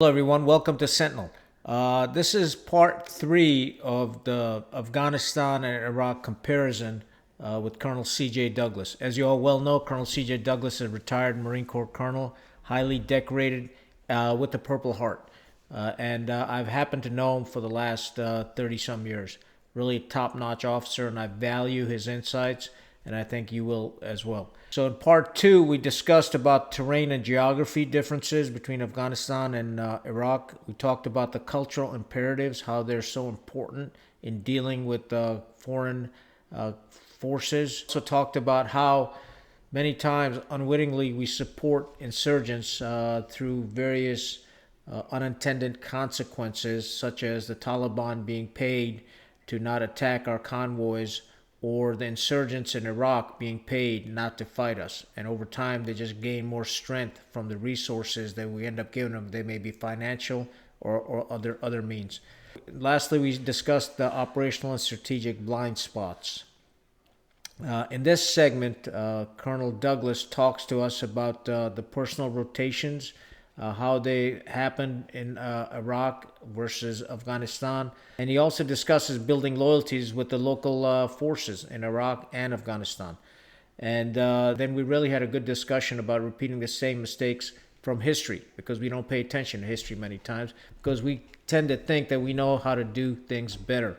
Hello, everyone. Welcome to Sentinel. This is part three of the Afghanistan and Iraq comparison with Colonel C.J. Douglas. As you all well know, Colonel C.J. Douglas is a retired Marine Corps colonel, highly decorated with the Purple Heart. And I've happened to know him for the last 30 some years. Really a top notch officer, and I value his insights, and I think you will as well. So in part two, we discussed about terrain and geography differences between Afghanistan and Iraq. We talked about the cultural imperatives, how they're so important in dealing with foreign forces. Also talked about how many times unwittingly we support insurgents through various unintended consequences, such as the Taliban being paid to not attack our convoys, or the insurgents in Iraq being paid not to fight us. And over time, they just gain more strength from the resources that we end up giving them. They may be financial or other means. Lastly, we discussed the operational and strategic blind spots. In this segment, Colonel Douglas talks to us about the personal rotations, how they happened in Iraq versus Afghanistan. And he also discusses building loyalties with the local forces in Iraq and Afghanistan. And then we really had a good discussion about repeating the same mistakes from history, because we don't pay attention to history many times, because we tend to think that we know how to do things better.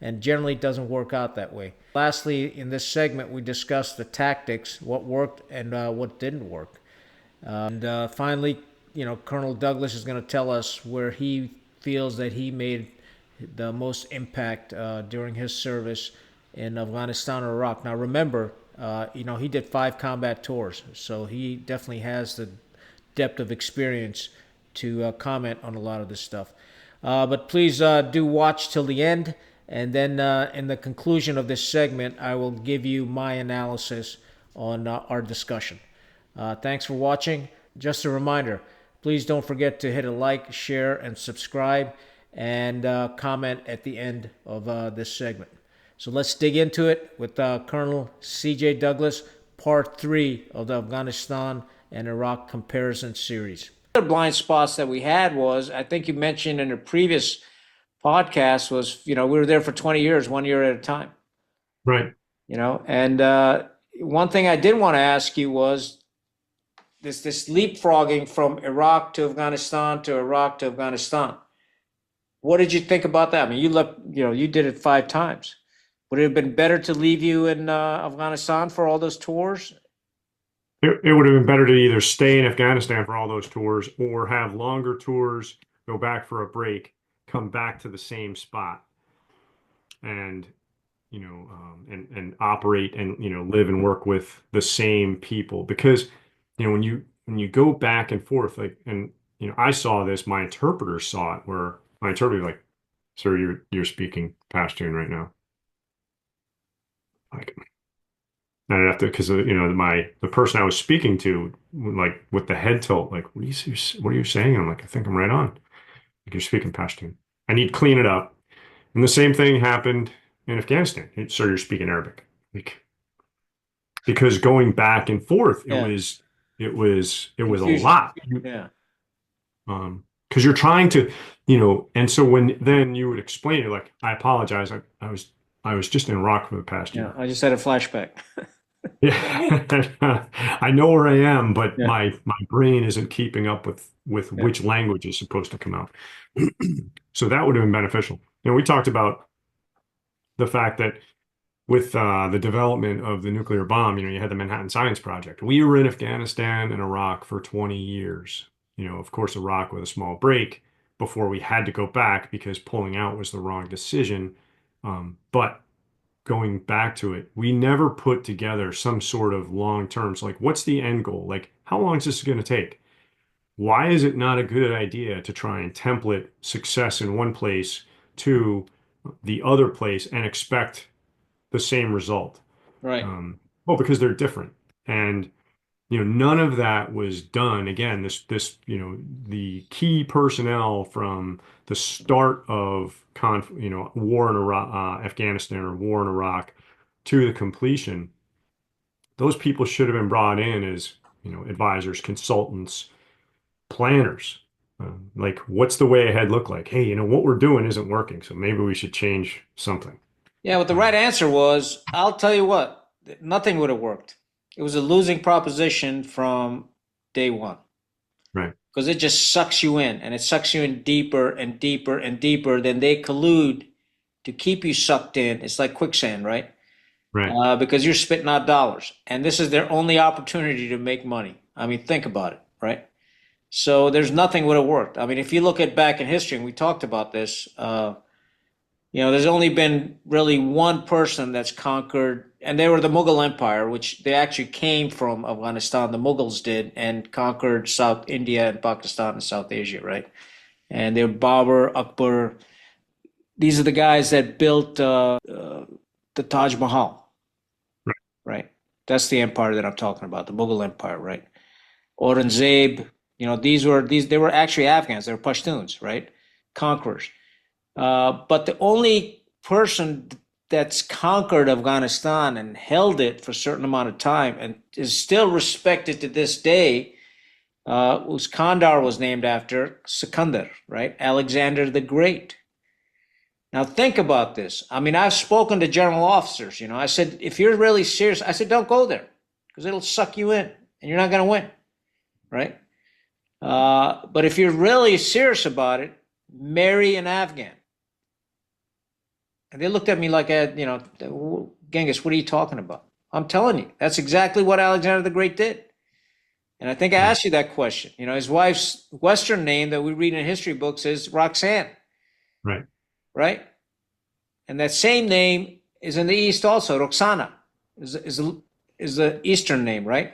And generally it doesn't work out that way. Lastly, in this segment, we discussed the tactics, what worked and what didn't work. And finally, Colonel Douglas is going to tell us where he feels that he made the most impact during his service in Afghanistan or Iraq. Now, remember, he did 5 combat tours, so he definitely has the depth of experience to comment on a lot of this stuff. But please do watch till the end, and then in the conclusion of this segment, I will give you my analysis on our discussion. Thanks for watching. Just a reminder, please don't forget to hit a like, share, and subscribe, and comment at the end of this segment. So let's dig into it with Colonel C.J. Douglas, part 3 of the Afghanistan and Iraq comparison series. The other blind spots that we had was, I think you mentioned in a previous podcast, was, we were there for 20 years, 1 year at a time. Right. And one thing I did want to ask you was, this leapfrogging from Iraq to Afghanistan to Iraq to Afghanistan. What did you think about that? I mean, you did it 5 times. Would it have been better to leave you in Afghanistan for all those tours? It would have been better to either stay in Afghanistan for all those tours or have longer tours, go back for a break, come back to the same spot, and and operate and live and work with the same people. Because when you go back and forth, like, and I saw this, my interpreter saw it, where my interpreter was like, "Sir, you're speaking Pashtun right now." Like, and I'd have to, because the person I was speaking to, like, with the head tilt, like, what are you saying? I'm like, I think I'm right on. Like, you're speaking Pashtun. I need to clean it up. And the same thing happened in Afghanistan. Sir, you're speaking Arabic. Like, because going back and forth, Yeah. it was a Confusion. lot. Yeah. Because you're trying to, and so when then you would explain it, like, I apologize, I was just in Iraq for the past Yeah. year. I just had a flashback. Yeah, I know where I am, but Yeah. my brain isn't keeping up with Yeah. which language is supposed to come out. So that would have been beneficial. We talked about the fact that with the development of the nuclear bomb, you had the Manhattan Science Project. We were in Afghanistan and Iraq for 20 years. Of course, Iraq with a small break before we had to go back because pulling out was the wrong decision. But going back to it, we never put together some sort of long terms, like, what's the end goal? Like, how long is this going to take? Why is it not a good idea to try and template success in one place to the other place and expect the same result? Right. Well, because they're different. And none of that was done. Again, the key personnel from the start of war in Iraq, Afghanistan, or war in Iraq, to the completion, those people should have been brought in as advisors, consultants, planners, Like, what's the way ahead look like? Hey, what we're doing isn't working, so maybe we should change something. Yeah, what the right answer was, I'll tell you what, nothing would have worked. It was a losing proposition from day one Right, because it just sucks you in and it sucks you in deeper and deeper and deeper. Then they collude to keep you sucked in. It's like quicksand, right? right, Because you're spitting out dollars and this is their only opportunity to make money. I mean, think about it, right? So there's nothing would have worked. I mean, if you look at back in history, and we talked about this, there's only been really one person that's conquered, and they were the Mughal Empire, which they actually came from Afghanistan. The Mughals did and conquered South India and Pakistan and South Asia, right? And they're Babur, Akbar. These are the guys that built the Taj Mahal, right, right? That's the empire that I'm talking about, the Mughal Empire, right? Aurangzeb, these they were actually Afghans, they were Pashtuns, right? Conquerors. But the only person that's conquered Afghanistan and held it for a certain amount of time and is still respected to this day, whose Kandahar was named after Sikandar, right? Alexander the Great. Now think about this. I mean, I've spoken to general officers. I said, if you're really serious, I said, don't go there because it'll suck you in and you're not going to win, right? But if you're really serious about it, marry an Afghan. And they looked at me like, Genghis, what are you talking about? I'm telling you, that's exactly what Alexander the Great did. And I think I right, asked you that question. His wife's Western name that we read in history books is Roxanne, right, right? And that same name is in the East also. Roxana is the Eastern name, right?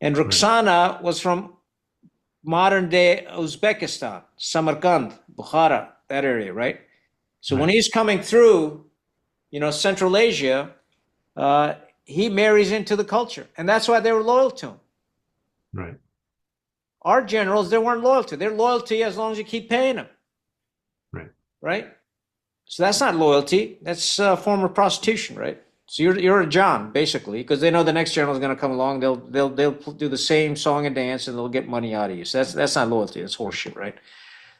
And right, Roxana was from modern day Uzbekistan, Samarkand, Bukhara, that area, right? So when right, he's coming through, Central Asia, he marries into the culture. And that's why they were loyal to him. right, Our generals, they weren't loyal to. They're loyal to you as long as you keep paying them, right, right? So that's not loyalty. That's a form of prostitution, right? So you're a John basically because they know the next general is going to come along. They'll do the same song and dance and they'll get money out of you. So that's not loyalty. That's horseshit, right?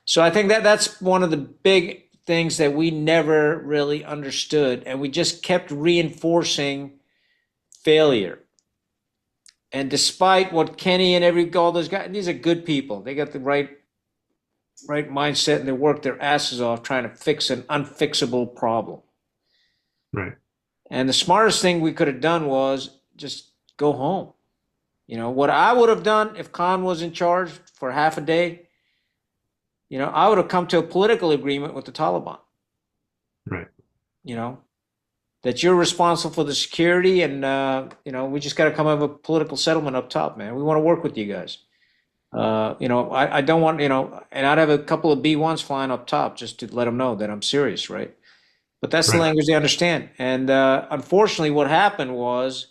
So I think that's one of the big things that we never really understood, and we just kept reinforcing failure. And despite what Kenny and all those guys, these are good people. They got the right mindset, and they work their asses off trying to fix an unfixable problem. right, And the smartest thing we could have done was just go home. What I would have done if Khan was in charge for half a day, I would have come to a political agreement with the Taliban. right, You know, that you're responsible for the security, and we just got to come up with a political settlement up top, man. We want to work with you guys. I don't want, and I'd have a couple of B-1s flying up top just to let them know that I'm serious, right? But that's the right, language they understand. And unfortunately, what happened was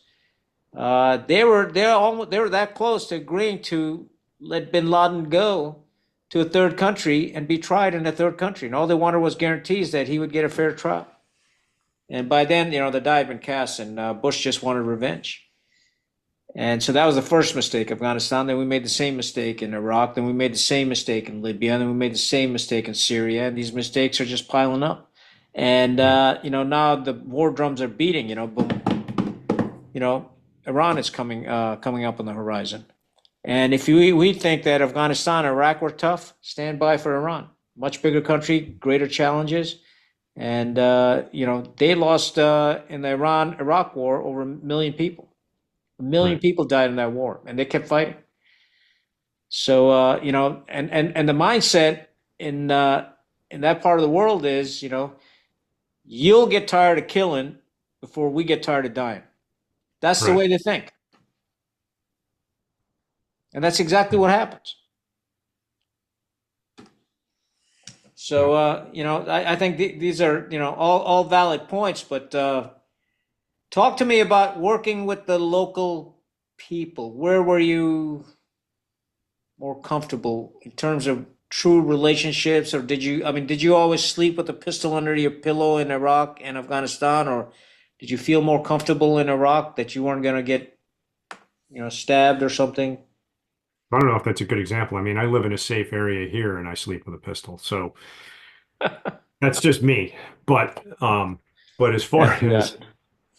they were that close to agreeing to let Bin Laden go to a third country and be tried in a third country, and all they wanted was guarantees that he would get a fair trial. And by then, the die had been cast, and Bush just wanted revenge. And so that was the first mistake, Afghanistan. Then we made the same mistake in Iraq. Then we made the same mistake in Libya. And then we made the same mistake in Syria. And these mistakes are just piling up. And right, now the war drums are beating. Boom. Iran is coming up on the horizon. And if we think that Afghanistan and Iraq were tough, stand by for Iran. Much bigger country, greater challenges. And, they lost in the Iran-Iraq war over 1 million people. 1 million right, people died in that war, and they kept fighting. So, and the mindset in that part of the world is, you'll get tired of killing before we get tired of dying. That's the right. way they think. And that's exactly what happens. Yeah. So, I think these are, all valid points, but talk to me about working with the local people. Where were you more comfortable in terms of true relationships, or did you always sleep with a pistol under your pillow in Iraq and Afghanistan, or did you feel more comfortable in Iraq that you weren't going to get, stabbed or something? I don't know if that's a good example. I mean, I live in a safe area here and I sleep with a pistol. So that's just me. But as far Yeah, yeah. as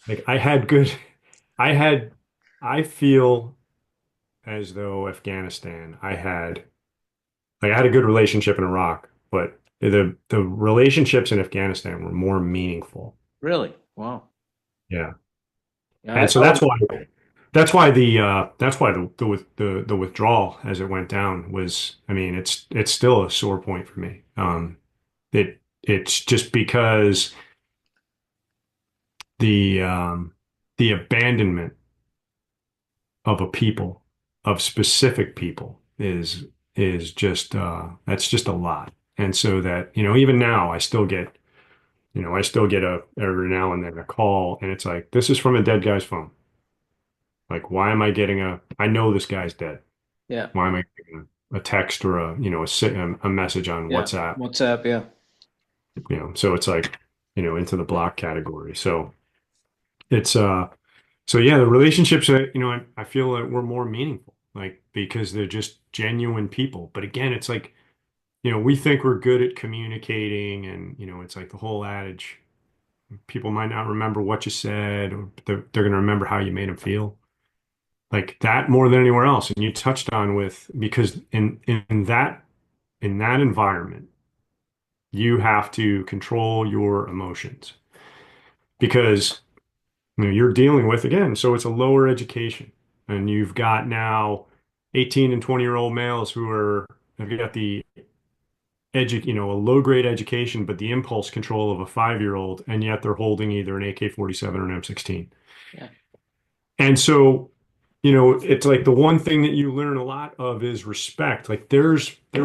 like I had good I had I feel as though Afghanistan, I had a good relationship in Iraq, but the relationships in Afghanistan were more meaningful. Really? Wow. Yeah. Yeah, And I've so always, that's why the withdrawal as it went down was, I mean, it's still a sore point for me. It's just because the the abandonment of a people, of specific people is just that's just a lot. And so that, even now I still get a every now and then a call and it's like, this is from a dead guy's phone. Like, why am I getting I know this guy's dead. yeah, Why am I getting a text or a message on yeah. WhatsApp? WhatsApp, yeah. So it's like, into the block category. So it's so yeah, the relationships I feel like we're more meaningful, like because they're just genuine people. But again, it's like, we think we're good at communicating and it's like the whole adage, people might not remember what you said, or they're going to remember how you made them feel. Like that more than anywhere else. And you touched on with because in that environment, you have to control your emotions because you're dealing with again, so it's a lower education. And you've got now 18 and 20-year-old males who have got the a low grade education, but the impulse control of a 5-year-old, and yet they're holding either an AK-47 or an M16. Yeah. And so, it's like the one thing that you learn a lot of is respect. Like there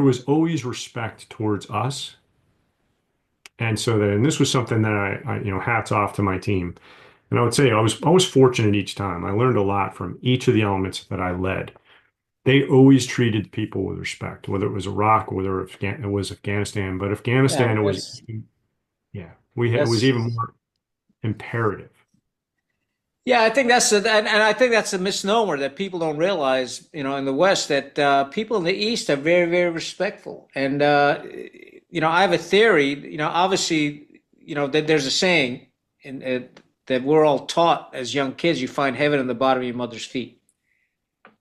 was always respect towards us. And so then this was something that hats off to my team. And I would say I was fortunate each time. I learned a lot from each of the elements that I led. They always treated people with respect, whether it was Iraq, whether it was Afghanistan. But Yeah, Afghanistan, that's yeah, it was that's even more imperative. yeah, I think and I think that's a misnomer that people don't realize, in the West that people in the East are very, very respectful. And I have a theory, obviously, that there's a saying that we're all taught as young kids, you find heaven in the bottom of your mother's feet.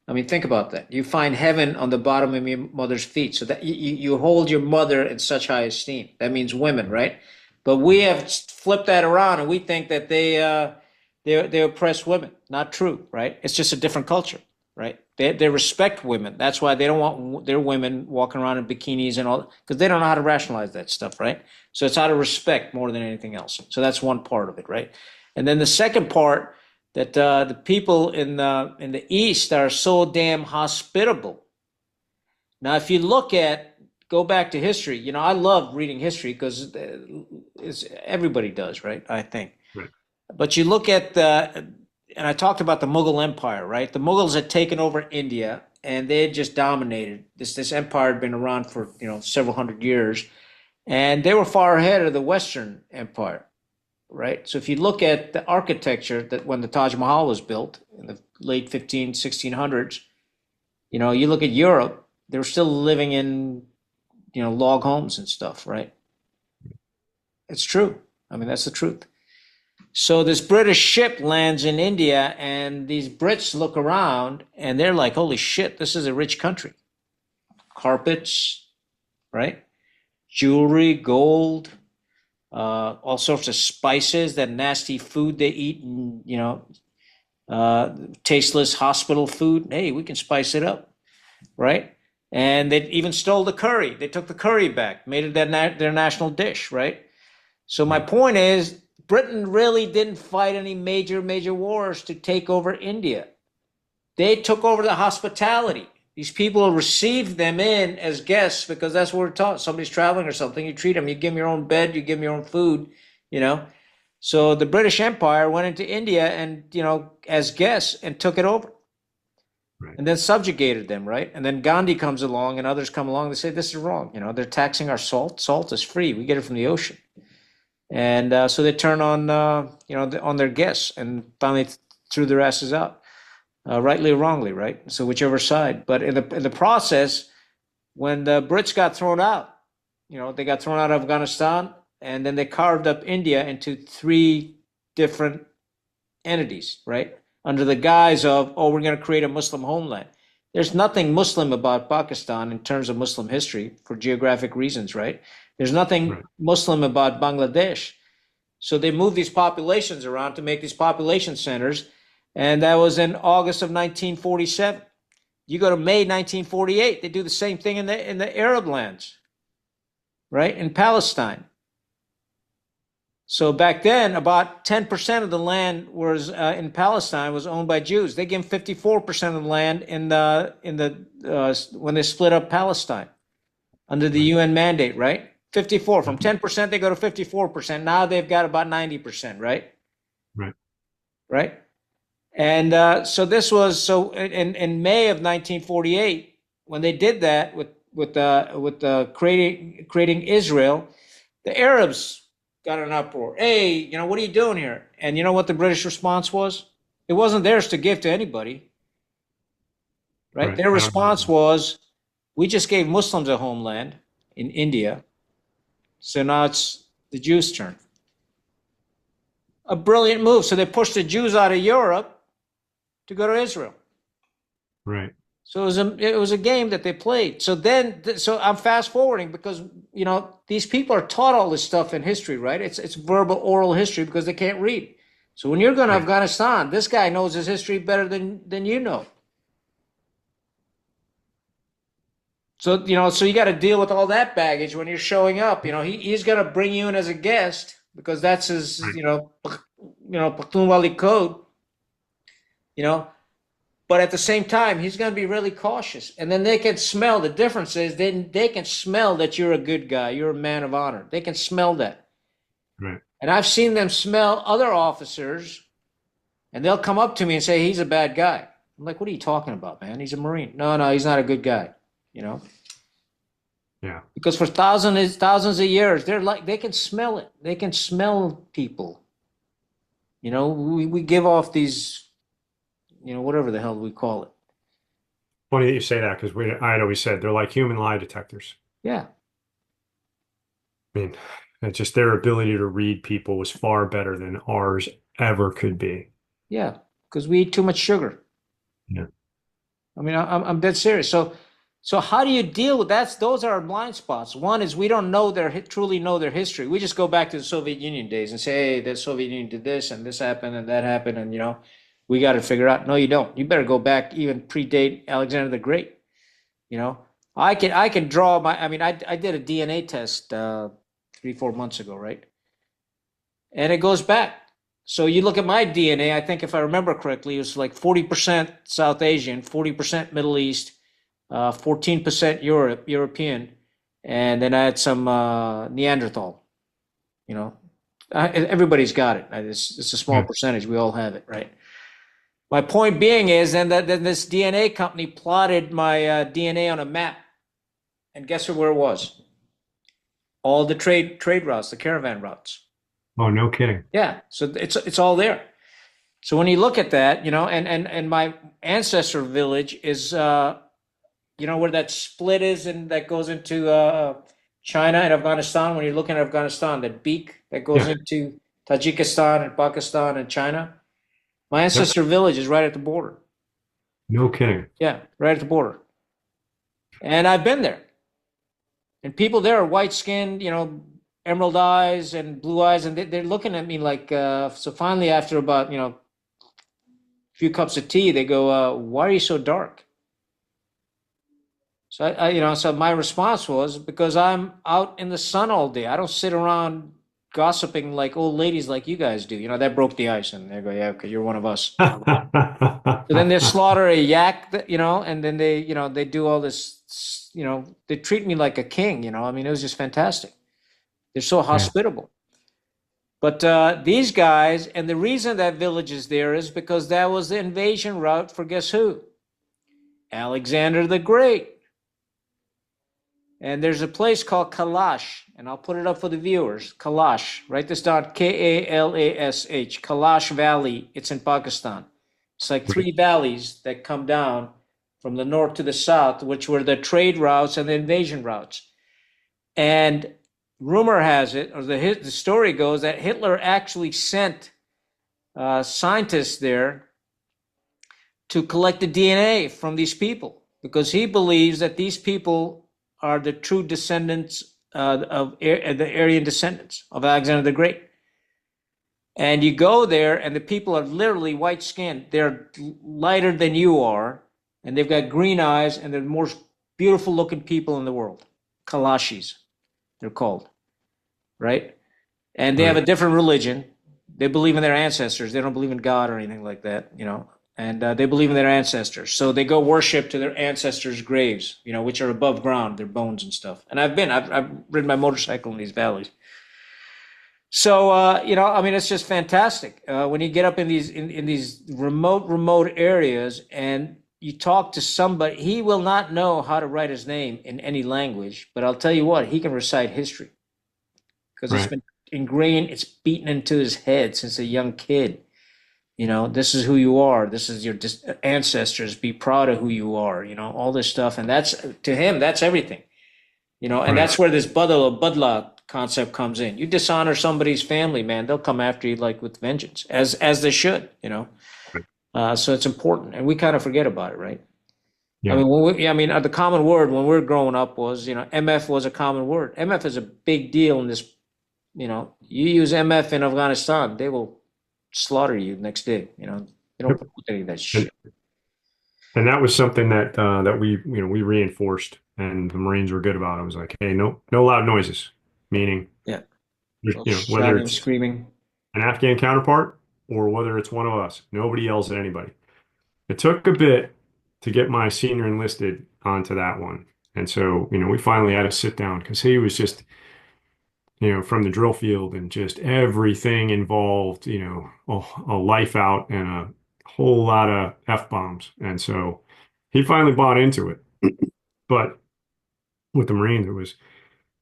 I mean, think about that. You find heaven on the bottom of your mother's feet. So that you hold your mother in such high esteem. That means women, right? But we have flipped that around and we think that they oppress women. Not true, right? It's just a different culture, right? They respect women. That's why they don't want their women walking around in bikinis and all, because they don't know how to rationalize that stuff, right? So it's out of respect more than anything else. So that's one part of it, right? And then the second part that the people in the East are so damn hospitable. Now, if you go back to history, I love reading history because everybody does, right? I think. Right. But you look at and I talked about the Mughal Empire, right? The Mughals had taken over India and they had just dominated. This empire had been around for several hundred years, and they were far ahead of the Western Empire, right? So if you look at the architecture that when the Taj Mahal was built in the late 1600s, you look at Europe, they were still living in, log homes and stuff, right? It's true. I mean, that's the truth. So this British ship lands in India and these Brits look around and they're like, holy shit, this is a rich country. Carpets, right? Jewelry, gold, all sorts of spices, that nasty food they eat, and tasteless hospital food. Hey, we can spice it up, right? And they even stole the curry. They took the curry back, made it their national dish, right? So my Right. point is, Britain really didn't fight any major wars to take over India. They took over the hospitality. These people received them in as guests because that's what we're taught. Somebody's traveling or something, you treat them. You give them your own bed, you give them your own food, you know. So the British Empire went into India and, as guests and took it over Right. and then subjugated them, right? And then Gandhi comes along and others come along. They say, this is wrong. They're taxing our salt. Salt is free. We get it from the ocean. And so they turn on, on their guests and finally threw their asses out. rightly or wrongly, right? So whichever side. But in the process, when the Brits got thrown out, they got thrown out of Afghanistan, and then they carved up India into three different entities, right? Under the guise of, oh, we're going to create a Muslim homeland. There's nothing Muslim about Pakistan in terms of Muslim history for geographic reasons, right? There's nothing Right. Muslim about Bangladesh. So they moved these populations around to make these population centers. And that was in August of 1947. You go to May 1948, they do the same thing in the Arab lands, right? In Palestine. So back then, about 10% of the land was in Palestine was owned by Jews. They gave them 54% of the land when they split up Palestine under the Right. UN mandate, right? 54 from 10% they go to 54%. Now they've got about 90%, right? Right. Right. And so this was so in May of 1948 when they did that with creating Israel, the Arabs got an uproar. Hey, what are you doing here? And you know what the British response was? It wasn't theirs to give to anybody, right? Right. Their I don't know. response was, we just gave Muslims a homeland in India, so now it's the Jews' turn. A brilliant move. So they pushed the Jews out of Europe to go to Israel. Right. So it was a game that they played. So I'm fast forwarding because these people are taught all this stuff in history, right? It's verbal oral history because they can't read. So when you're going to Right. Afghanistan, this guy knows his history better than you know. So you got to deal with all that baggage when you're showing up. He's going to bring you in as a guest because that's his Right. Pakhtunwali code. But at the same time, he's going to be really cautious. And then they can smell the difference is then they can smell that you're a good guy. You're a man of honor. They can smell that. Right. And I've seen them smell other officers and they'll come up to me and say, he's a bad guy. I'm like, what are you talking about, man? He's a Marine. No, he's not a good guy, Yeah. because for thousands of years, they can smell it. They can smell people. We give off these, whatever the hell we call it. Funny that you say that because I'd always said they're like human lie detectors. Yeah. I mean, it's just their ability to read people was far better than ours ever could be. Yeah. Because we eat too much sugar. Yeah. I mean, I'm dead serious. So how do you deal with that? Those are our blind spots. One is we don't truly know their history. We just go back to the Soviet Union days and say, hey, the Soviet Union did this and this happened and that happened. And, we got to figure out. No, you don't. You better go back, even predate Alexander the Great. I can draw I did a DNA test 3-4 months ago, right? And it goes back. So you look at my DNA, I think if I remember correctly, it was like 40% South Asian, 40% Middle East, 14% European, and then I had some Neanderthal. Everybody's got it. It's a small Yeah. percentage. We all have it, right? My point being is then this DNA company plotted my DNA on a map, and guess where it was? All the trade routes, the caravan routes. Oh, no kidding. Yeah, so it's all there. So when you look at that, and my ancestor village is, where that split is, and that goes into China and Afghanistan. When you're looking at Afghanistan, that beak that goes Yeah. into Tajikistan and Pakistan and China. My Yep. ancestor village is right at the border. No kidding. Yeah, right at the border. And I've been there. And people there are white skinned, emerald eyes and blue eyes, and they're looking at me like, so finally, after about, a few cups of tea, they go, why are you so dark? So so my response was because I'm out in the sun all day. I don't sit around gossiping like old ladies like you guys do. That broke the ice, and they go, yeah, because you're one of us. So then they slaughter a yak, and then they do all this, they treat me like a king, I mean, it was just fantastic. They're so Yeah. hospitable. But these guys, and the reason that village is there is because that was the invasion route for guess who? Alexander the Great. And there's a place called Kalash, and I'll put it up for the viewers. Kalash, write this down, Kalash, Kalash Valley. It's in Pakistan. It's like Right. three valleys that come down from the north to the south, which were the trade routes and the invasion routes. And rumor has it, or the story goes, that Hitler actually sent scientists there to collect the DNA from these people because he believes that these people are the true descendants of the Aryan descendants of Alexander the Great. And you go there, and the people are literally white skinned. They're lighter than you are, and they've got green eyes, and they're the most beautiful looking people in the world. Kalashis, they're called, right? And they have a Right. different religion. They believe in their ancestors. They don't believe in God or anything like that, you know. And they believe in their ancestors, so they go worship to their ancestors' graves, you know, which are above ground, their bones and stuff. And I've ridden my motorcycle in these valleys. So you know, I mean, it's just fantastic when you get up in these remote areas and you talk to somebody. He will not know how to write his name in any language, but I'll tell you what, he can recite history because it's Right. been ingrained, it's beaten into his head since a young kid. You know, this is who you are. This is your ancestors. Be proud of who you are. You know, all this stuff, and that's to him, that's everything. You know, and Right. that's where this budla concept comes in. You dishonor somebody's family, man, they'll come after you like with vengeance, as they should. You know, Right. so it's important, and we kind of forget about it, right? I Yeah. mean, I mean, the common word when we are growing up was, you know, MF was a common word. MF is a big deal in this. You know, you use MF in Afghanistan, they will slaughter you next day. You know, they don't Yep. put any of that And shit. and that was something that that we reinforced, and the Marines were good about. It was like, hey, no loud noises, meaning Yeah, no whether shouting, it's screaming. an Afghan counterpart or whether it's one of us, nobody yells at anybody. It took a bit to get my senior enlisted onto that one, and so we finally had to sit down because he was just from the drill field and just everything involved, a life out and a whole lot of F-bombs. And so he finally bought into it. But with the Marines, it was,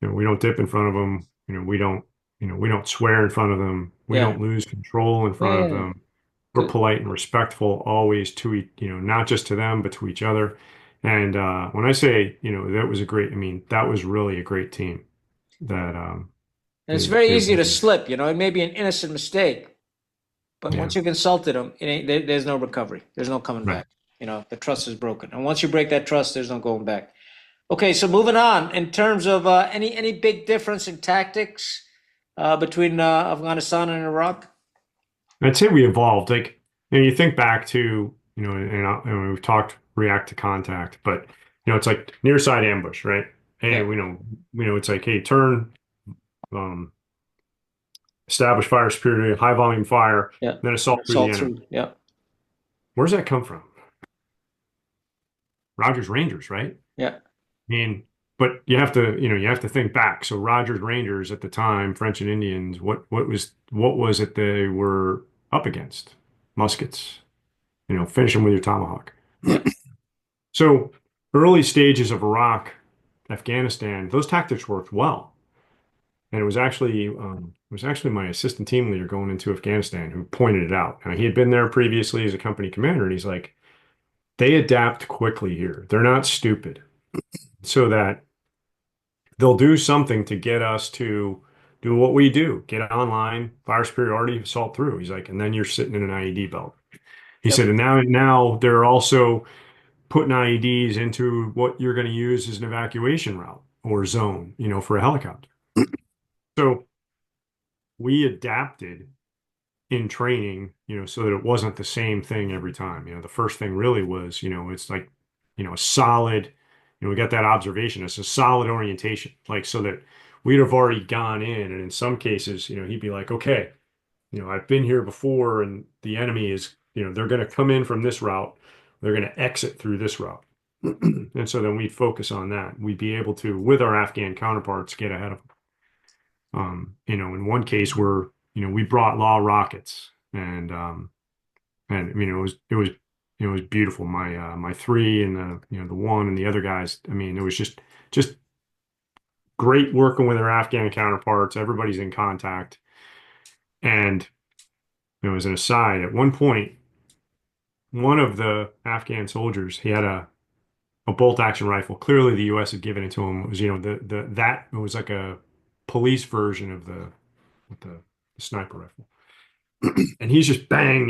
we don't dip in front of them. We don't swear in front of them. We Yeah, don't lose control in front of yeah, them. We're good. polite and respectful always to not just to them, but to each other. And when I say, that was a great, I mean, that was really a great team that And it's very it easy to was, slip. You know, it may be an innocent mistake, but yeah, once you've insulted them, there's no recovery. There's no coming right. back. You know, the trust is broken, and once you break that trust, there's no going back. Okay, so moving on in terms of any big difference in tactics between Afghanistan and Iraq. I'd say we evolved. Like, you think back to, and we've talked react to contact, but it's like near side ambush, right? Hey, Yeah, it's like, hey, turn, um, establish fire superiority, high volume fire, yeah, then assault through the salt enemy. through. Yeah, Where's that come from? Rogers Rangers, right? yeah, I mean, but you have to think back. So Rogers Rangers at the time, French and Indians, what was it they were up against? Muskets, finish them with your tomahawk. yeah, So early stages of Iraq, Afghanistan, those tactics worked well. And it was actually my assistant team leader going into Afghanistan who pointed it out. Now, he had been there previously as a company commander, and he's like, they adapt quickly here. They're not stupid. So that they'll do something to get us to do what we do, get online, fire superiority, assault through. He's like, and then you're sitting in an IED belt. He yep. said, and now they're also putting IEDs into what you're going to use as an evacuation route or zone, for a helicopter. So we adapted in training, so that it wasn't the same thing every time. The first thing really was, it's like, a solid, we got that observation. It's a solid orientation, like so that we'd have already gone in. And in some cases, he'd be like, okay, I've been here before and the enemy is, they're going to come in from this route. They're going to exit through this route. And so then we'd focus on that. We'd be able to, with our Afghan counterparts, get ahead of them. In one case where, we brought law rockets and I mean, it was beautiful. My three and the one and the other guys. I mean, it was just great working with our Afghan counterparts. Everybody's in contact. And as an aside, at one point, one of the Afghan soldiers, he had a bolt action rifle. Clearly, the U.S. had given it to him. It was, the that it was like a police version of the sniper rifle. And he's just bang,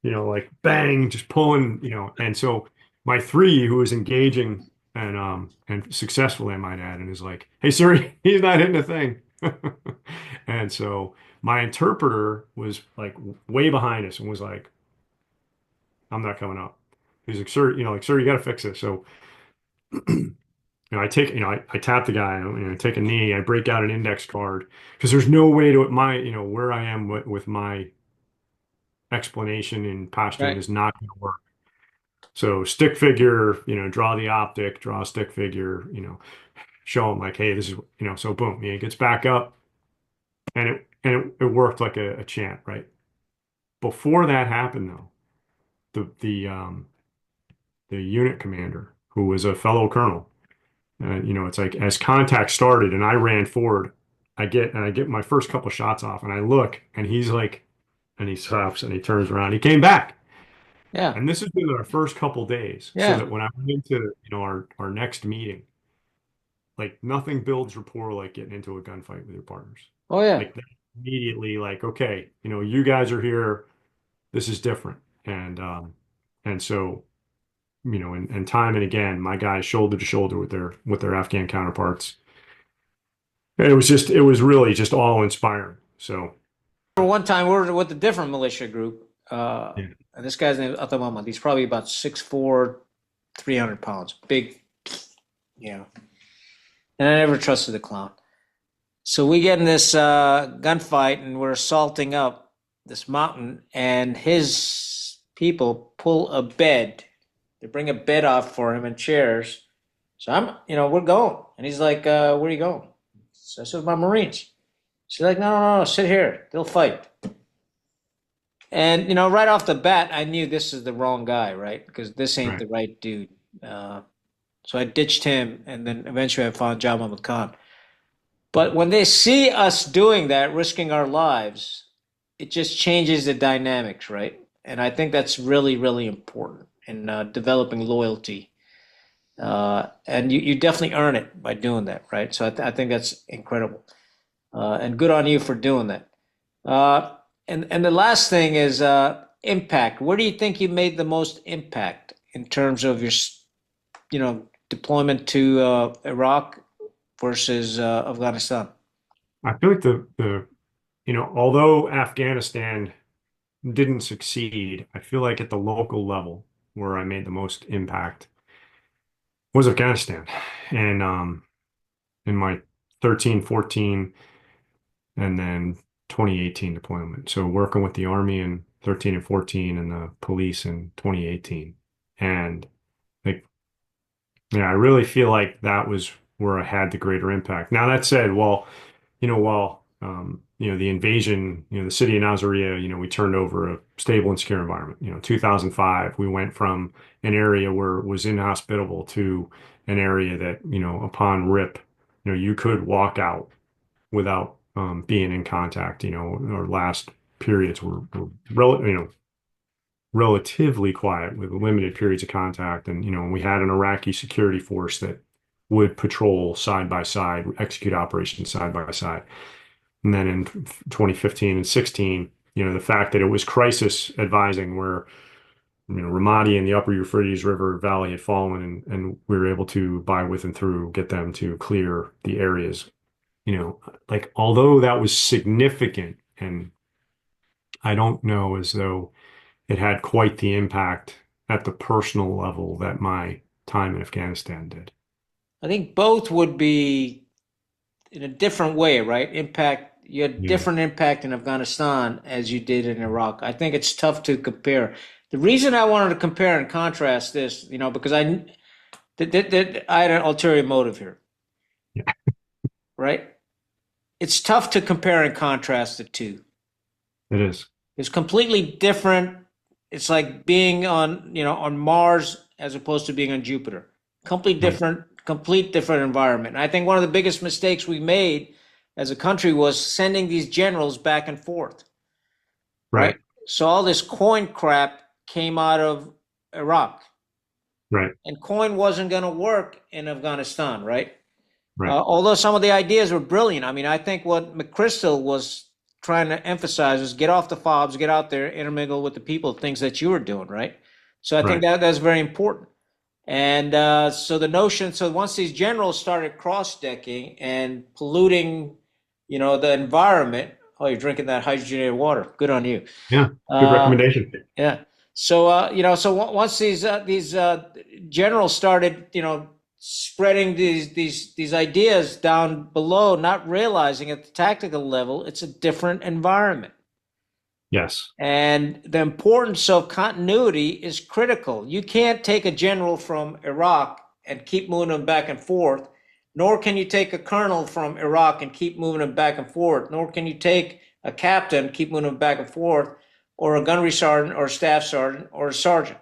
like bang, just pulling, And so my three, who was engaging and successfully, I might add, and is like, "Hey, sir, he's not hitting a thing." And so my interpreter was like way behind us and was like, "I'm not coming up." He's like, "Sir, sir, you got to fix this." So I take, I tap the guy, I take a knee, I break out an index card because there's no way to my, where I am with my explanation and posturing Right. is not going to work. So stick figure, draw the optic, draw a stick figure, show him like, hey, this is, so boom, he gets back up and it worked like a chant, right? Before that happened though, the unit commander, who was a fellow colonel, it's like as contact started and I ran forward, I get my first couple shots off and I look and he's like, and he stops and he turns around. He came back. Yeah. And this has been our first couple days, so Yeah. that when I went into, our next meeting, like nothing builds rapport like getting into a gunfight with your partners. Oh yeah. Like immediately, like, okay, you guys are here. This is different. And so, and time and again, my guys shoulder to shoulder with their Afghan counterparts. And it was really just all inspiring. So For one time, we were with a different militia group, yeah, and this guy's name is Atamama. He's probably about 6'4", 300 pounds, big, you know. And I never trusted the clown. So we get in this gunfight, and we're assaulting up this mountain, and his people pull a bed. They bring a bed off for him and chairs. So we're going, and he's like, "Where are you going?" So I said, "My Marines." She's like, no, sit here. They'll fight. And, right off the bat, I knew this is the wrong guy, right? Because this ain't right. the right dude. Uh, so I ditched him, and then eventually I found Jal Mahmoud Khan. But when they see us doing that, risking our lives, it just changes the dynamics, right? And I think that's really, really important in developing loyalty. And you definitely earn it by doing that, right? So I think that's incredible. And good on you for doing that. Uh, and the last thing is impact. Where do you think you made the most impact in terms of your, deployment to Iraq versus Afghanistan? I feel like although Afghanistan didn't succeed, I feel like at the local level where I made the most impact was Afghanistan. And in my 13, 14, and then 2018 deployment. So working with the Army in 13 and 14 and the police in 2018. And like, yeah, I really feel like that was where I had the greater impact. Now that said, well, while the invasion, the city of Nasiriyah, we turned over a stable and secure environment. 2005, we went from an area where it was inhospitable to an area that, upon RIP, you could walk out without being in contact. Our last periods were relatively quiet with limited periods of contact, and we had an Iraqi security force that would patrol side by side, execute operations side by side. And then in 2015 and 16, the fact that it was crisis advising where, Ramadi and the upper Euphrates River Valley had fallen and we were able to, by with and through, get them to clear the areas. Like, although that was significant, and I don't know as though it had quite the impact at the personal level that my time in Afghanistan did. I think both would be in a different way, right? Impact. You had Yeah. different impact in Afghanistan as you did in Iraq. I think it's tough to compare. The reason I wanted to compare and contrast this, because I had an ulterior motive here, Yeah, right? It's tough to compare and contrast the two. it is. It's completely different. It's like being on Mars as opposed to being on Jupiter. Right. Complete different environment. And I think one of the biggest mistakes we made as a country was sending these generals back and forth, right? Right. So all this coin crap came out of Iraq, Right. and coin wasn't going to work in Afghanistan, right? Right. Although some of the ideas were brilliant. I mean, I think what McChrystal was trying to emphasize is get off the fobs, get out there, intermingle with the people, things that you were doing, right? So I think Right. that that's very important. And so the notion, so once these generals started cross-decking and polluting, the environment. Oh, you're drinking that hydrogenated water. Good on you. Yeah. Good Uh, recommendation. yeah. So once these generals started, spreading these ideas down below, not realizing at the tactical level, it's a different environment. Yes. And the importance of continuity is critical. You can't take a general from Iraq and keep moving them back and forth, nor can you take a colonel from Iraq and keep moving them back and forth, nor can you take a captain, keep moving them back and forth, or a gunnery sergeant, or a staff sergeant, or a sergeant.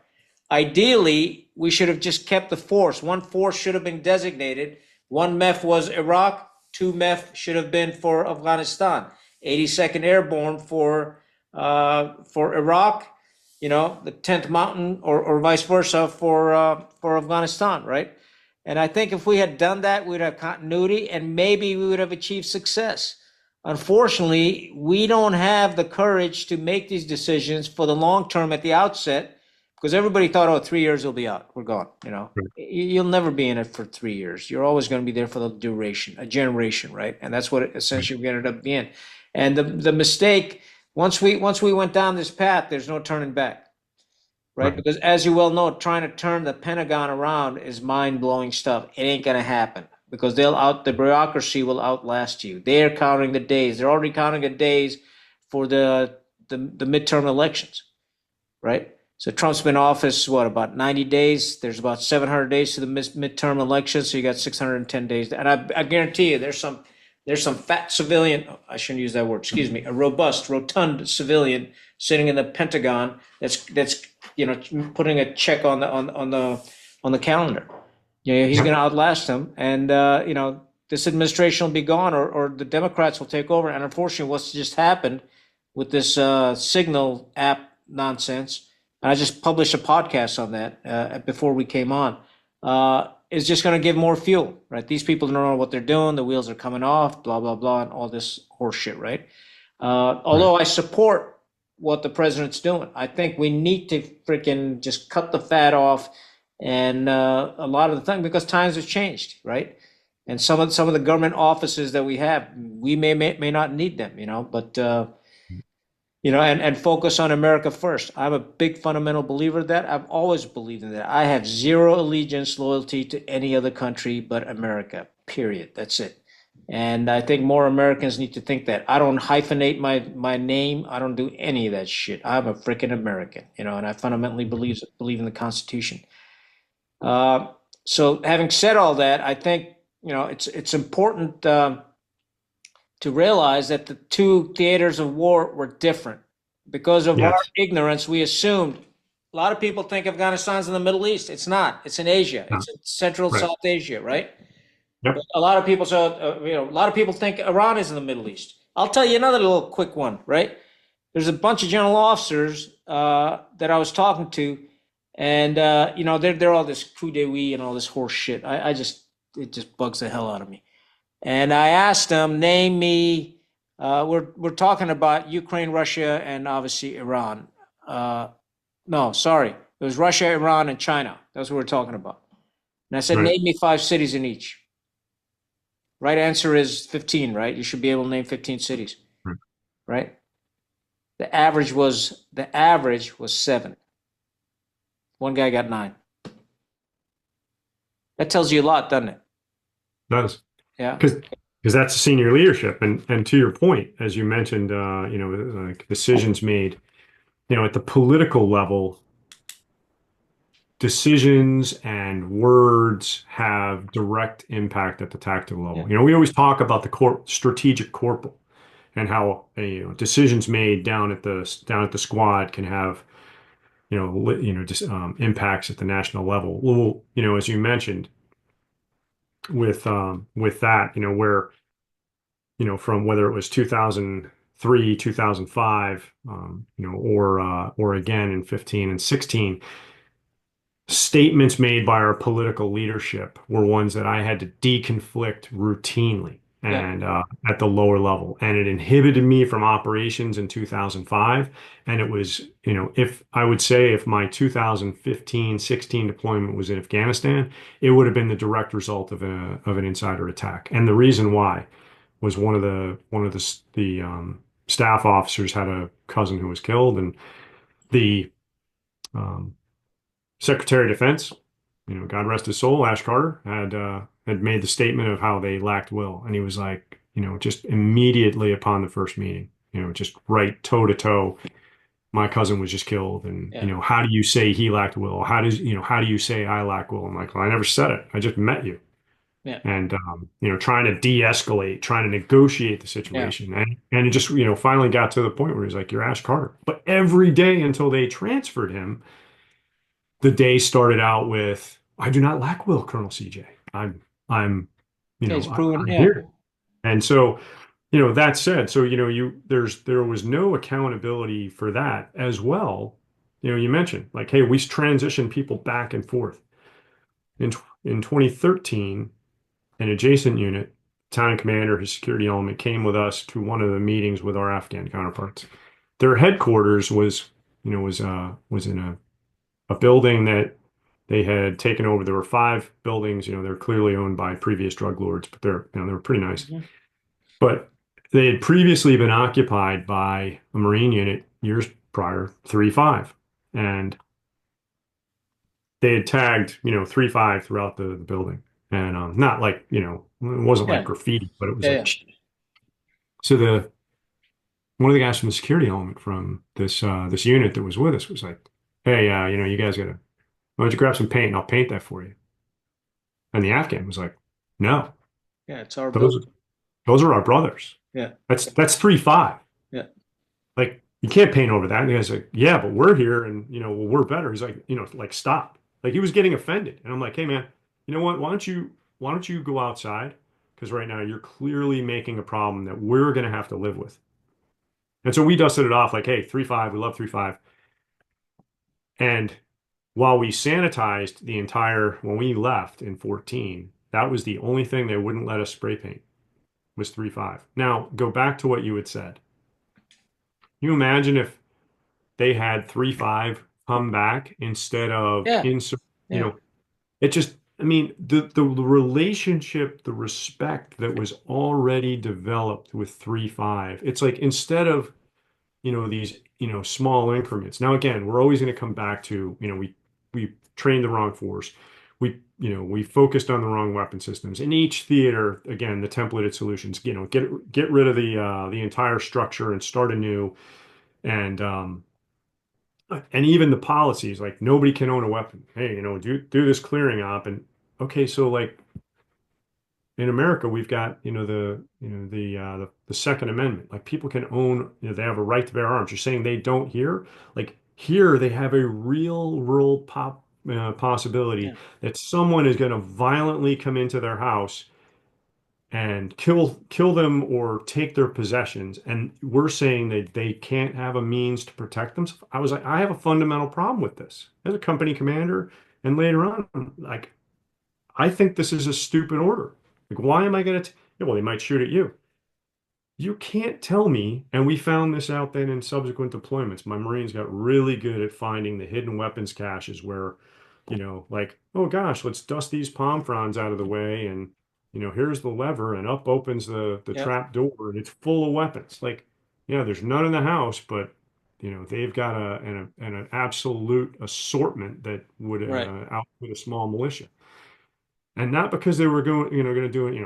Ideally, we should have just kept the force. One force should have been designated. One MEF was Iraq, two MEF should have been for Afghanistan, 82nd Airborne for Iraq, the 10th Mountain, or vice versa for Afghanistan, right? And I think if we had done that, we'd have continuity, and maybe we would have achieved success. Unfortunately, we don't have the courage to make these decisions for the long term at the outset, because everybody thought, oh, 3 years will be out, we're gone. Right. You'll never be in it for 3 years. You're always going to be there for the duration, a generation, right? And that's what essentially we ended up being. And the mistake, once we went down this path, there's no turning back, right? Right. Because as you well know, trying to turn the Pentagon around is mind blowing stuff. It ain't gonna happen because the bureaucracy will outlast you. They're counting the days. They're already counting the days for the midterm elections, right? So Trump's been in office, what, about 90 days? There's about 700 days to the midterm election, so you got 610 days. And I guarantee you, there's some fat civilian, I shouldn't use that word, excuse me, a robust, rotund civilian sitting in the Pentagon that's putting a check on the calendar. He's Yep. going to outlast them, and this administration will be gone, or the Democrats will take over. And unfortunately, what's just happened with this Signal app nonsense, and I just published a podcast on that before we came on. Is just going to give more fuel, right? These people don't know what they're doing. The wheels are coming off, blah, blah, blah, and all this horse shit, right? Right. Although I support what the president's doing, I think we need to freaking just cut the fat off and a lot of the thing, because times have changed, right? And some of the government offices that we have, we may not need them, but and focus on America first. I'm a big fundamental believer of that. I've always believed in that. I have zero allegiance, loyalty to any other country but America, period. That's it. And I think more Americans need to think that. I don't hyphenate my name. I don't do any of that shit. I'm a freaking American, and I fundamentally believe in the Constitution. So having said all that, I think, it's important to realize that the two theaters of war were different. Because of our Yes. ignorance, we assumed a lot of people think Afghanistan's in the Middle East. It's not. It's in Asia. No. It's in Central Right. South Asia, right? But Yep. a lot of people, a lot of people think Iran is in the Middle East. I'll tell you another little quick one, right? There's a bunch of general officers that I was talking to, and they're all this coup d'etat and all this horse shit. It just bugs the hell out of me. And I asked them, name me. We're talking about Ukraine, Russia, and obviously Iran. No, sorry, it was Russia, Iran, and China. That's what we're talking about. And I said, Right. name me 5 cities in each. Right answer is 15. Right? You should be able to name 15 cities. Right. Right? The average was 7. One guy got 9. That tells you a lot, doesn't it? Does. Yeah. Because that's senior leadership, and to your point, as you mentioned, like decisions made, at the political level, decisions and words have direct impact at the tactical level. Yeah. We always talk about the strategic corporal and how decisions made down at the squad can have just impacts at the national level. Well, as you mentioned with that, where from whether it was 2003 2003, 2005, or again in 15 and 16, statements made by our political leadership were ones that I had to deconflict routinely Yeah. and at the lower level. And it inhibited me from operations in 2005. And it was, if I would say if my 2015-16 deployment was in Afghanistan, it would have been the direct result of an insider attack. And the reason why was one of the staff officers had a cousin who was killed, and the um, Secretary of Defense, God rest his soul, Ash Carter, had made the statement of how they lacked will, and he was like, just immediately upon the first meeting, just right toe to toe, my cousin was just killed, and Yeah. how do you say he lacked will? How do you say I lack will? I'm like, well, I never said it. I just met you, Yeah. and trying to de-escalate, trying to negotiate the Yeah. situation, and it just finally got to the point where he's like, you're Ash Carter, but every day until they transferred him the day started out with, I do not lack will, Colonel CJ. I'm, Yeah. He's proven. I'm Yeah. here. And so, that said, so, there was no accountability for that as well. You mentioned like, hey, we transition people back and forth. In 2013, an adjacent unit, town commander, his security element came with us to one of the meetings with our Afghan counterparts. Their headquarters was in a building that they had taken over. There were five buildings, they're clearly owned by previous drug lords, but they were pretty nice. Hmm. But they had previously been occupied by a Marine unit years prior, 3-5. And they had tagged, 3-5 throughout the building. And not like, it wasn't like Yeah. graffiti, but it was Yeah. like, Yeah. so one of the guys from the security element from this unit that was with us was like, hey, you guys gotta, why don't you grab some paint and I'll paint that for you. And the Afghan was like, no, Yeah. It's our those building. those are our brothers. Yeah. That's 3-5. Yeah. Like you can't paint over that. And the guy's like, yeah, but we're here and well, we're better. He's like, like stop. Like he was getting offended. And I'm like, hey man, you know what? Why don't you go outside? Because right now you're clearly making a problem that we're gonna have to live with. And so we dusted it off like, hey, 3-5, we love 3-5. And while we sanitized the entire, when we left in 14, that was the only thing they wouldn't let us spray paint was 3-5. Now, go back to what you had said. Can you imagine if they had 3-5 come back instead of Yeah. insert, Yeah. it just, I mean, the relationship, the respect that was already developed with 3-5, it's like instead of these small increments. Now again, we're always going to come back to we trained the wrong force. We focused on the wrong weapon systems. In each theater, again, the templated solutions, get rid of the entire structure and start anew. And even the policies, like nobody can own a weapon. Hey, do this clearing op. And okay, so like in America, we've got, the Second Amendment. Like people can own, they have a right to bear arms. You're saying they don't here? Like here, they have a real world possibility Yeah. that someone is going to violently come into their house and kill them or take their possessions. And we're saying that they can't have a means to protect themselves. I was like, I have a fundamental problem with this as a company commander. And later on, like, I think this is a stupid order. Like, why am I going to? Well, they might shoot at you. You can't tell me, and we found this out then in subsequent deployments. My Marines got really good at finding the hidden weapons caches where, like, oh gosh, let's dust these palm fronds out of the way, and here's the lever, and up opens the Yeah. trap door, and it's full of weapons. Like, yeah, there's none in the house, but they've got an absolute assortment that would Right. outwit a small militia. And not because they were going to do it,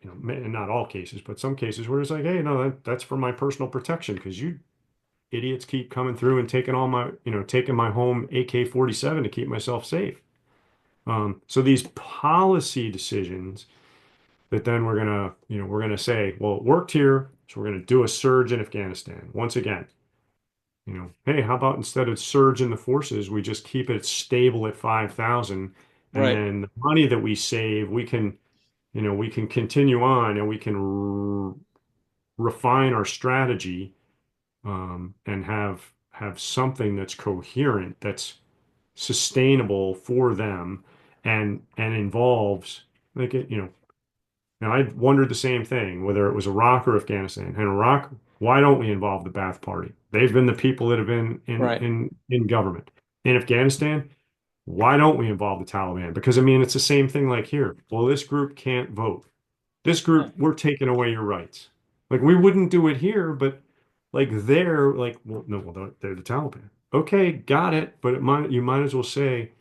in not all cases, but some cases where it's like, hey, no, that's for my personal protection because you idiots keep coming through and taking taking my home AK-47 to keep myself safe. So these policy decisions that then we're gonna say, well, it worked here, so we're gonna do a surge in Afghanistan. Once again, hey, how about instead of surge in the forces, we just keep it stable at 5,000, and Right. then the money that we save, we can continue on and we can refine our strategy, and have something that's coherent, that's sustainable for them, and involves, like it, now I wondered the same thing, whether it was Iraq or Afghanistan. In Iraq, why don't we involve the Ba'ath Party? They've been the people that have been Right. in government. In Afghanistan, why don't we involve the Taliban? Because I mean, it's the same thing like here. Well, this group can't vote. This Right. group, we're taking away your rights. Like we wouldn't do it here, but like they're like, well, no, well, they're the Taliban. Okay, got it. But you might as well say,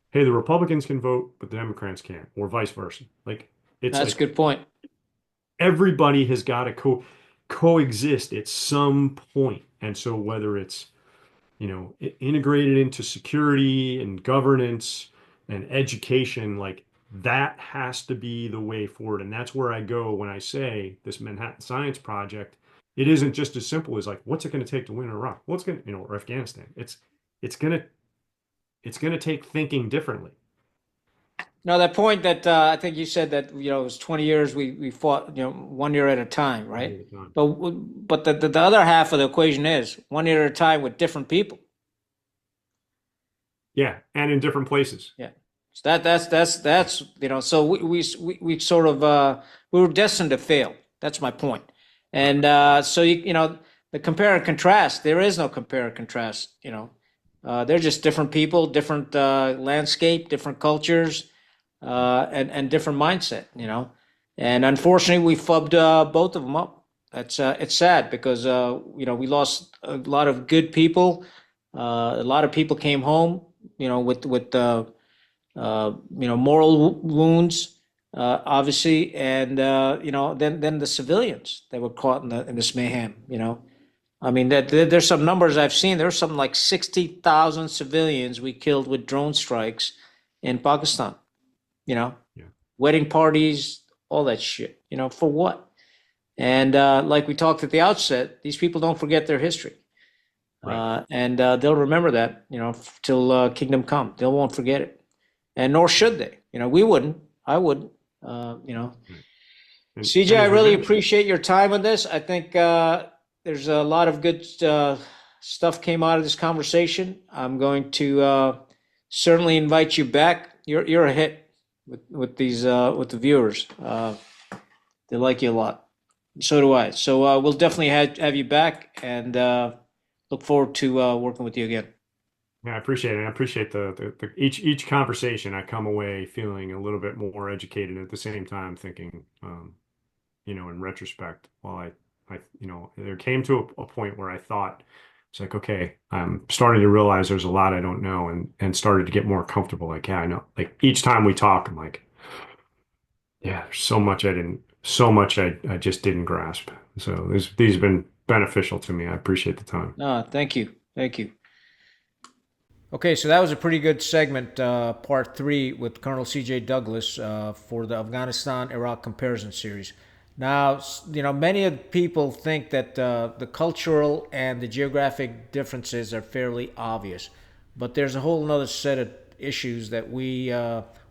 hey, the Republicans can vote, but the Democrats can't, or vice versa. Like it's That's a like good point. everybody has got to coexist at some point. And so whether it's, integrated into security and governance and education, like that has to be the way forward. And that's where I go when I say this Manhattan Science Project. It isn't just as simple as like, what's it going to take to win Iraq? What's going to, or Afghanistan? It's going to it's going to take thinking differently. Now, that point that I think you said that it was 20 years we fought 1 year at a time, right? But the other half of the equation is 1 year at a time with different people. Yeah, and in different places. Yeah, so that's so we sort of we were destined to fail. That's my point. And so the compare and contrast. There is no compare and contrast. They're just different people, different landscape, different cultures, and different mindset. And unfortunately, we fubbed both of them up. It's sad because we lost a lot of good people. A lot of people came home, with moral wounds, obviously, and then the civilians that were caught in this mayhem. I mean, there's some numbers I've seen. There's something like 60,000 civilians we killed with drone strikes in Pakistan. Yeah. Wedding parties, all that shit. For what? And like we talked at the outset, these people don't forget their history. Right. And they'll remember that, till kingdom come. They won't forget it, and nor should they. We wouldn't. I wouldn't. Right. CJ, I as we really mentioned, appreciate your time on this. I think there's a lot of good stuff came out of this conversation. I'm going to certainly invite you back. You're a hit with these with the viewers. They like you a lot. So do I. So we'll definitely have you back, and look forward to working with you again. yeah, I appreciate it. I appreciate the each conversation. I come away feeling a little bit more educated at the same time, thinking, in retrospect, well, there came to a point where I thought it's like, okay, I'm starting to realize there's a lot I don't know, and started to get more comfortable. Like, yeah, I know. Like each time we talk, I'm like, yeah, there's so much I just didn't grasp. So these have been beneficial to me. I appreciate the time. Thank you. Thank you. Okay, so that was a pretty good segment, part three with Colonel C.J. Douglas for the Afghanistan-Iraq comparison series. Now, many of the people think that the cultural and the geographic differences are fairly obvious, but there's a whole other set of issues that we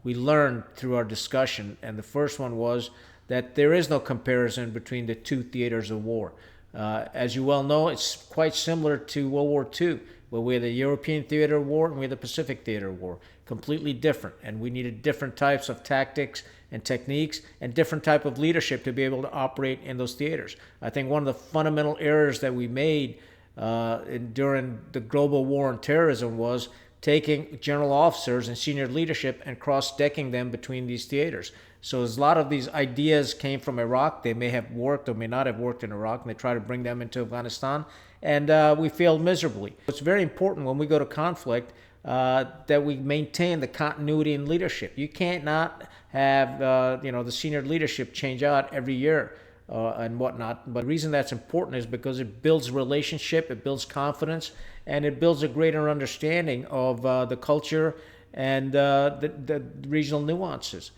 learned through our discussion, and the first one was that there is no comparison between the two theaters of war. As you well know, it's quite similar to World War II, where we had the European theater of war and we had the Pacific theater of war. Completely different, and we needed different types of tactics and techniques and different type of leadership to be able to operate in those theaters. I think one of the fundamental errors that we made during the global war on terrorism was taking general officers and senior leadership and cross-decking them between these theaters. So a lot of these ideas came from Iraq. They may have worked or may not have worked in Iraq, and they try to bring them into Afghanistan, and we failed miserably. It's very important when we go to conflict that we maintain the continuity in leadership. You can't not have the senior leadership change out every year and whatnot. But the reason that's important is because it builds relationship, it builds confidence, and it builds a greater understanding of the culture and the regional nuances.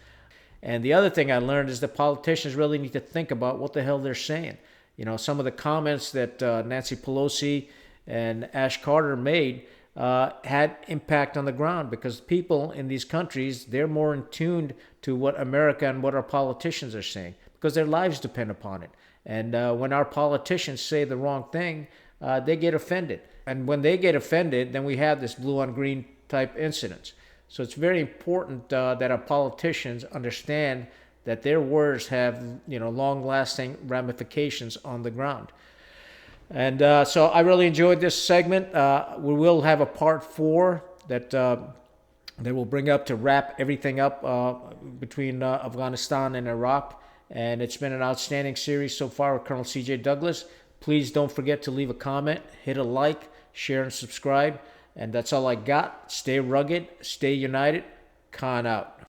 And the other thing I learned is that politicians really need to think about what the hell they're saying. Some of the comments that Nancy Pelosi and Ash Carter made had impact on the ground, because people in these countries, they're more in tune to what America and what our politicians are saying, because their lives depend upon it. And when our politicians say the wrong thing, they get offended. And when they get offended, then we have this blue on green type incidents. So it's very important that our politicians understand that their words have, long-lasting ramifications on the ground. And so I really enjoyed this segment. We will have a part 4 that will bring up to wrap everything up between Afghanistan and Iraq. And it's been an outstanding series so far with Colonel C.J. Douglas. Please don't forget to leave a comment, hit a like, share, and subscribe. And that's all I got. Stay rugged, stay united. Khan out.